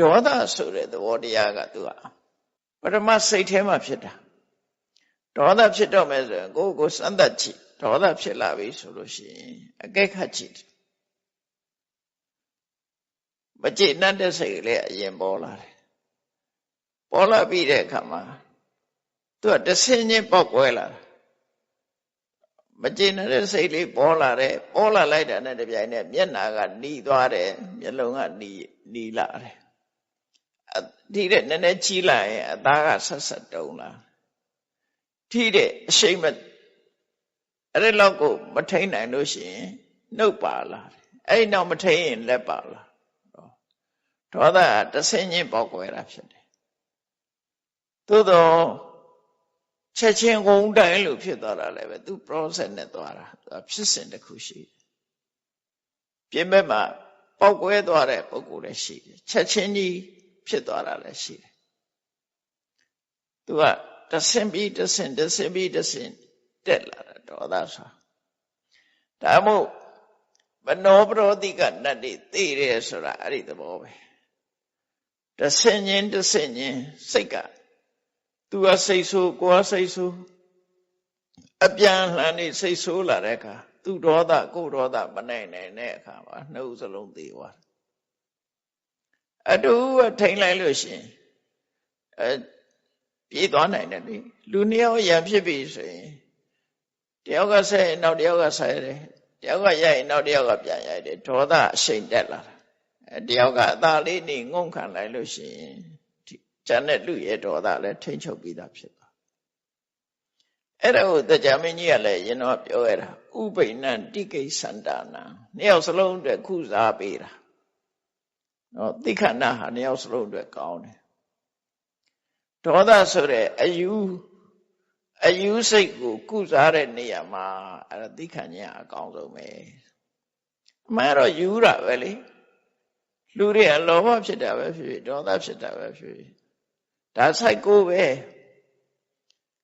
ဒေါသဆိုတဲ့သဘောတရားကသူကပထမစိတ်ထဲမှာဖြစ်တာဒေါသဖြစ်တော့မယ်ဆိုရင်ကိုယ်ကိုစမ်းသပ်ကြည့်ဒေါသဖြစ်လာပြီဆိုလို့ရှိရင်အကဲခတ်ကြည့်မကျေနပ်တဲ့စိတ်ကလေးအရင်ပေါ်လာတယ်ပေါ်လာပြီးတဲ့အခါမှာသူကတဆင်းချင်းပေါက်ကွဲလာတာမကျေနပ်တဲ့စိတ်လေးပေါ်လာတယ်ပေါ်လာလိုက်တာနဲ့တပြိုင်နက်မျက်နာကหนีသွားတယ်မျက်လုံးကหนีလာတယ်ဒီတဲ့နည်းနည်းကြီးလာရင်အသားကဆက်ဆက်တုံလာထိတဲ့အရှိမအဲ့ဒီလောက်ကိုမထိန်နိုင်လို့ရှိရင်နှုတ်ပါလာတယ်အဲ့ဒီနောက်မထိန်ရင်လက်ပါလာဒေါသကတဆင်းချင်းပေါက်ကွဲတာဖြစ်တယ်သို့တော့ချက်ချင်းဝုန်းတိုင်းလို့ဖြစ်သွားတာလည်းပဲသူ process နဲ့သွားတာဖြစ်စဉ်တစ်ခုရှိတယ်ပြင်ဘက်မှာပေါက်ကွဲသွားတဲ့ပုဂ္ဂိုလ်လည်းရှိတယ်ချက်ချင်းကြီးဖြစ်သွားတာလည်းရှိတယ်သူကတဆင်းပြီးတဆင်းတက်လာတာဒေါသဆိုဒါမို့မနောပရောတိကနတ်တွေသိတယ်ဆိုတာအဲ့ဒီသဘောပဲတဆင်းချင်းစိတ်ကသူကစိတ်ဆိုးကိုယ်စိတ်ဆိုးအပြန်လှန်နေစိတ်ဆိုးလာတဲ့အခါသူဒေါသကိုယ်ဒေါသမနိုင်နိုင်တဲ့အခါမှာနှုတ်စလုံးသေးသွားအတူထိန်လိုက်လို့ရှိရင်ပြေးသွားနိုင်တယ်လေလူနှစ်ယောက်ရံဖြစ်ပြီဆိုရင်တယောက်ကဆက်ရင်နောက်တယောက်ကဆက်ရတယ်တယောက်ကရိုက်ရင်နောက်တယောက်ကပြန်ရိုက်တယ်ဒေါသအရှိန်တက်လာတာတယောက်ကအသာလေးနေငုံခံလိုက်လို့ရှိရင်ကျန်တဲ့လူရဲ့ဒေါသလည်းထိမ့်ချုပ်ပြီးသားဖြစ်သွားအဲ့ဒါကိုတရားမင်းကြီးကလည်းရင်တော့ပြောရတာဥပိဏံတိကိစ္ဆန္ဒနာနှစ်ယောက်စလုံးအတွက်ခုစားပေးတာနော်သိခဏဟာနှစ်ယောက်စလုံးအတွက်ကောင်းတယ်ဒေါသဆိုတဲ့အယူစိတ်ကိုကုစားတဲ့နေရာမှာအဲ့ဒါသိခဏညာအကောင်းဆုံးပဲအမှန်တော့ယူတာပဲလေလူတွေကလောဘဖြစ်တာပဲဖြစ်ဒေါသဖြစ်တာပဲဖြစ်ဒါဆိုင်ကိုပဲ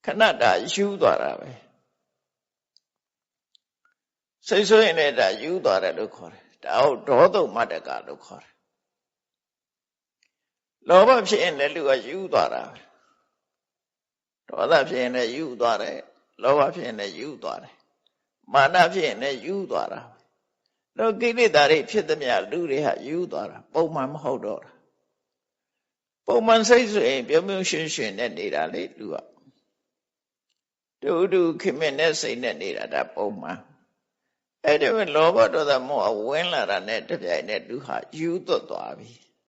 ခဏတာယူသွားတာပဲစိတ်ဆိုးရင်လည်းဒါယူသွားတယ်လို့ခေါ်တယ်ဒါဟုတ်ဒေါသုမတ္တကလို့ခေါ်တယ်လောဘဖြစ်ရင်လည်းလူကယူသွားတာဒေါသဖြစ်ရင်လည်းယူသွားတယ်လောဘဖြစ်ရင်လည်းယူသွားတယ်မာနဖြစ်ရင်လည်းယူသွားတာတော့ကိလေသာတွေဖြစ်သမျှလူတွေဟာယူသွားတာပုံမှန်မဟုတ်တော့တာပုံမှန်စိတ်ဆိုရင်ပြုံးပြုံးရွှင်ရွှင်နဲ့နေတာလေလူကတူခင်မင်းနဲ့စိတ်နဲ့နေတာဒါပုံမှန်အဲ့ဒီလောဘဒေါသမောဟဝင်လာတာနဲ့တပြိုင်နက်လူဟာယူသွတ်သွားပြီ